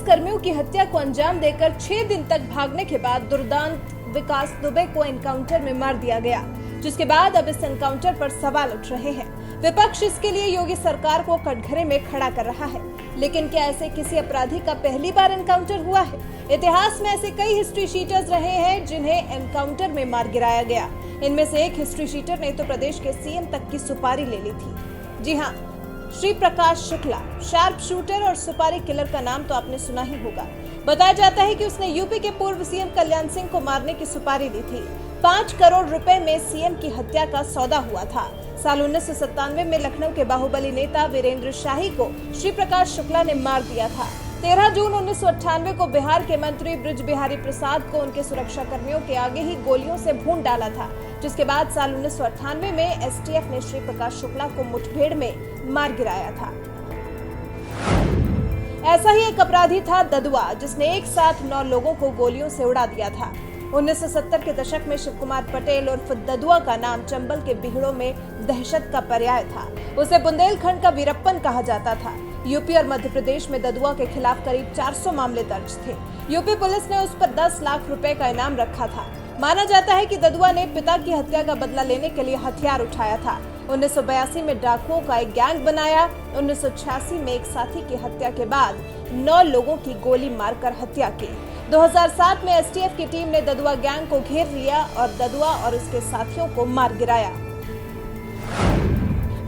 कर्मियों की हत्या को अंजाम देकर 6 दिन तक भागने के बाद दुर्दांत विकास दुबे को एनकाउंटर में मार दिया गया, जिसके बाद अब इस एनकाउंटर पर सवाल उठ रहे हैं। विपक्ष इसके लिए योगी सरकार को कटघरे में खड़ा कर रहा है, लेकिन क्या ऐसे किसी अपराधी का पहली बार एनकाउंटर हुआ है? इतिहास में ऐसे कई हिस्ट्री शीटर्स रहे हैं जिन्हें एनकाउंटर में मार गिराया गया। इनमें से एक हिस्ट्री शीटर ने तो प्रदेश के सीएम तक की सुपारी ले ली थी। जी हाँ, श्री प्रकाश शुक्ला, शार्प शूटर और सुपारी किलर का नाम तो आपने सुना ही होगा। बताया जाता है कि उसने यूपी के पूर्व सीएम कल्याण सिंह को मारने की सुपारी दी थी। 5 करोड़ रुपए में सीएम की हत्या का सौदा हुआ था। साल 1997 में लखनऊ के बाहुबली नेता वीरेंद्र शाही को श्री प्रकाश शुक्ला ने मार दिया था। 13 जून 1998 को बिहार के मंत्री ब्रिज बिहारी प्रसाद को उनके सुरक्षा कर्मियों के आगे ही गोलियों से भून डाला था, जिसके बाद साल 1998 में एसटीएफ ने श्री प्रकाश शुक्ला को मुठभेड़ में मार गिराया था। ऐसा ही एक अपराधी था ददुआ, जिसने एक साथ 9 लोगों को गोलियों से उड़ा दिया था। 1970 के दशक में शिव कुमार पटेल उर्फ ददुआ का नाम चंबल के बिहड़ों में दहशत का पर्याय था। उसे बुंदेलखंड का वीरप्पन कहा जाता था। यूपी और मध्य प्रदेश में ददुआ के खिलाफ करीब 400 मामले दर्ज थे। यूपी पुलिस ने उस पर 10 लाख रुपए का इनाम रखा था। माना जाता है कि ददुआ ने पिता की हत्या का बदला लेने के लिए हथियार उठाया था। 1982 में डाकुओं का एक गैंग बनाया। 1986 में एक साथी की हत्या के बाद 9 लोगों की गोली मारकर हत्या की। 2007 में एसटीएफ की टीम ने ददुआ गैंग को घेर लिया और ददुआ और उसके साथियों को मार गिराया।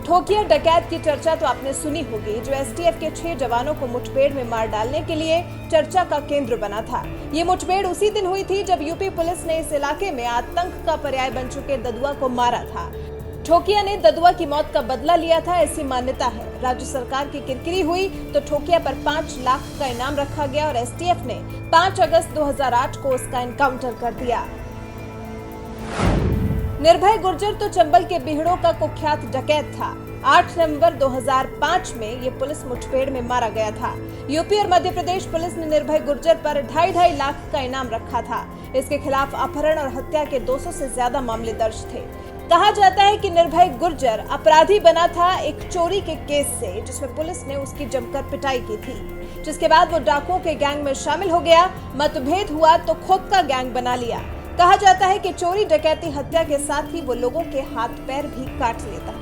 ठोकिया डकैत की चर्चा तो आपने सुनी होगी, जो एसटीएफ के 6 जवानों को मुठभेड़ में मार डालने के लिए चर्चा का केंद्र बना था। ये मुठभेड़ उसी दिन हुई थी जब यूपी पुलिस ने इस इलाके में आतंक का पर्याय बन चुके ददुआ को मारा था। ठोकिया ने ददुआ की मौत का बदला लिया था, ऐसी मान्यता है। राज्य सरकार की किरकिरी हुई तो ठोकिया पर 5 लाख का इनाम रखा गया और एसटीएफ ने 5 अगस्त 2008 को उसका एनकाउंटर कर दिया। निर्भय गुर्जर तो चंबल के बिहड़ों का कुख्यात डकैत था। 8 नवंबर 2005 में ये पुलिस मुठभेड़ में मारा गया था। यूपी और मध्य प्रदेश पुलिस ने निर्भय गुर्जर पर 2.5 लाख का इनाम रखा था। इसके खिलाफ अपहरण और हत्या के 200 से ज्यादा मामले दर्ज थे। कहा जाता है कि निर्भय गुर्जर अपराधी बना था एक चोरी के केस से, जिसमें पुलिस ने उसकी जमकर पिटाई की थी, जिसके बाद वो डाकुओं के गैंग में शामिल हो गया। मतभेद हुआ तो खुद का गैंग बना लिया। कहा जाता है कि चोरी डकैती हत्या के साथ ही वो लोगों के हाथ पैर भी काट लेता है।